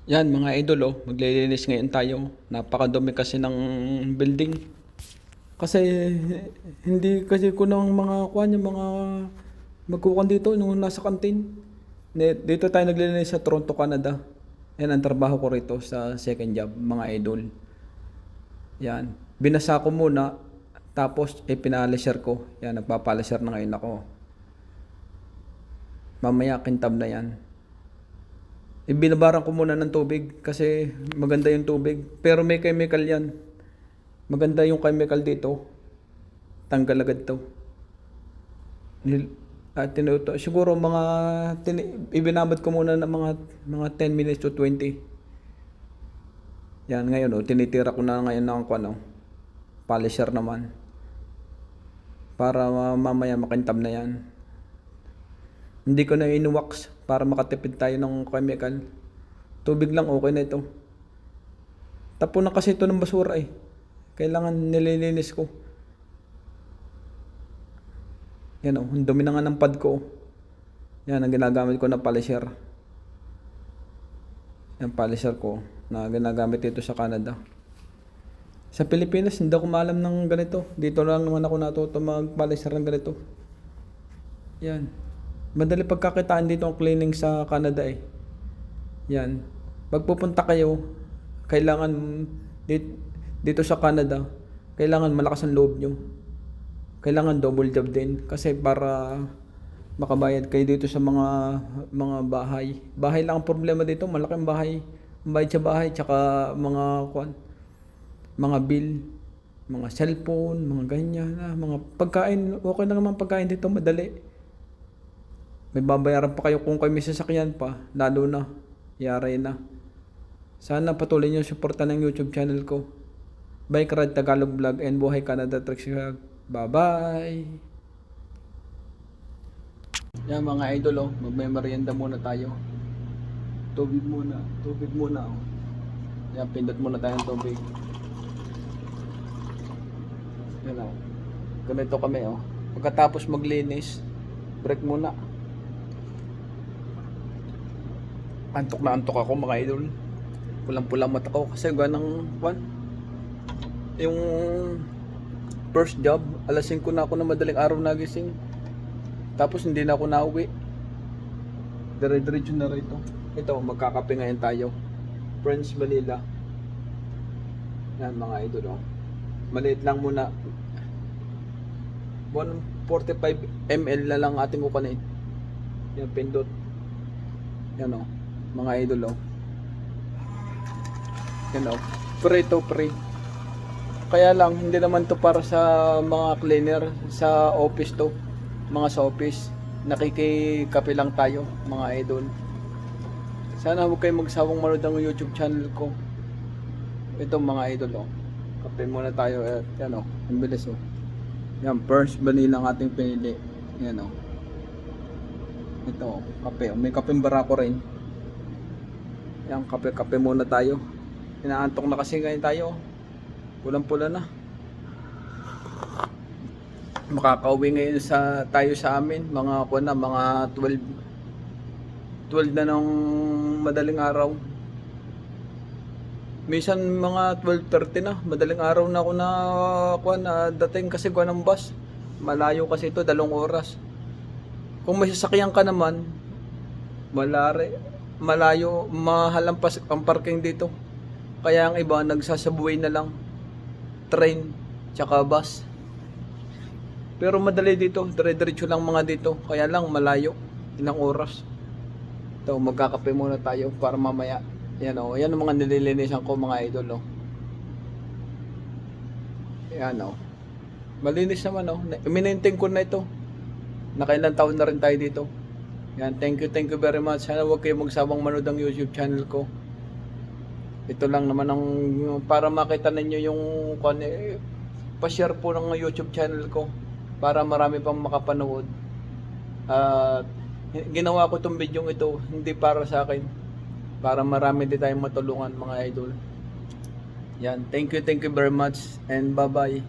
Yan mga idol maglilinis ngayon tayo. Napakadumi kasi ng building. Kasi hindi kasi ko ng mga kuan yung mga magkukuhan dito nung nasa kantin. Dito tayo naglilinis sa Toronto, Canada. Yan ang trabaho ko rito sa second job, mga idol. Yan. Binasa ko muna, tapos pinalisher ko. Yan, nagpapalisher na ngayon ako. Mamaya kintab na yan. Binabaran ko muna ng tubig kasi maganda yung tubig. Pero may chemical yan. Maganda yung chemical dito. Tanggal agad to. Siguro mga ibinabad ko muna ng mga 10 minutes to 20. Yan ngayon tinitira ko na ngayon ng polisher naman. Para mamaya makintab na yan. Hindi ko na in-wax para makatipid tayo ng chemical. Tubig lang okay na ito. Tapo na kasi ito ng basura eh. Kailangan nililinis ko. Yan ang dumi na nga ng pad ko. Yan ang ginagamit ko na polisher. Yan polisher ko na ginagamit dito sa Canada. Sa Pilipinas hindi ako maalam ng ganito. Dito lang naman ako natuto mag-polisher ng ganito. Yan. Madali pagkakitaan dito ang cleaning sa Canada eh. Yan. Pag pupunta kayo, kailangan dito sa Canada, kailangan malakas ang loob nyo. Kailangan double job din kasi para makabayad kayo dito sa mga bahay. Bahay lang ang problema dito, malaking bahay. Ang bayad sa bahay tsaka mga bill, mga cellphone, mga ganyan, mga pagkain. Okay lang naman pagkain dito, madali. May babayaran pa kayo kung kayo may sasakyan pa, lalo na, yari na. Sana patuloy niyo suportahan ng YouTube channel ko. Bike Ride Tagalog Vlog and Buhay Canada Tricks. Bye-bye! Yan mga idol magme-merienda muna tayo. Tubig muna Yan, pindot muna tayo ng tubig. Yan ganito kami Pagkatapos maglinis, break muna. Antok na antok ako mga idol. Pulang-pulang mata ko kasi yung first job, alas 5 na ako na madaling araw nagising. Tapos hindi na ako nauwi. Dire-diretso na rito. Ito, magkakape ngayon tayo. Friends Vanilla. Yan mga idol Maliit lang muna. 145 ml na lang ating kukunin. Yan, pindot. Yan mga idol Yan free to free. Kaya lang hindi naman to para sa mga cleaner sa office to. Mga sa office nakikikape lang tayo mga idol. Sana huwag kayong magsawang manood ng YouTube channel ko. Ito mga idol kape muna tayo yan ang bilis yan, first vanilla ang ating pinili. Yan ito kape may kapeng barako rin. Yan, kape muna tayo. Inaantok na kasi ngayon tayo. Pulang-pula na. Makakauwi ngayon tayo sa amin. Mga 12 na ng madaling araw. Minsan mga 12:30 na. Madaling araw na ako na dating kasi ng bus. Malayo kasi ito, 2 oras. Kung may sasakyan ka naman, malayo, mahal ang parking dito. Kaya ang iba nagsasubway na lang, train tsaka bus. Pero madali dito, dire-diretso lang mga dito. Kaya lang malayo, ilang oras. Ito, magkakape muna tayo para mamaya. Yan yan ang mga nililinisan ko mga idol Yan malinis naman Minentain ko na ito. Nakailang taon na rin tayo dito. Yan, thank you very much. Sana huwag kayong magsawang manood ng YouTube channel ko. Ito lang naman para makita ninyo yung pa-share po ng YouTube channel ko para marami pang makapanood. Ginawa ko itong video ito hindi para sa akin, para marami din tayong matulungan mga idol. Yan, thank you very much and bye-bye.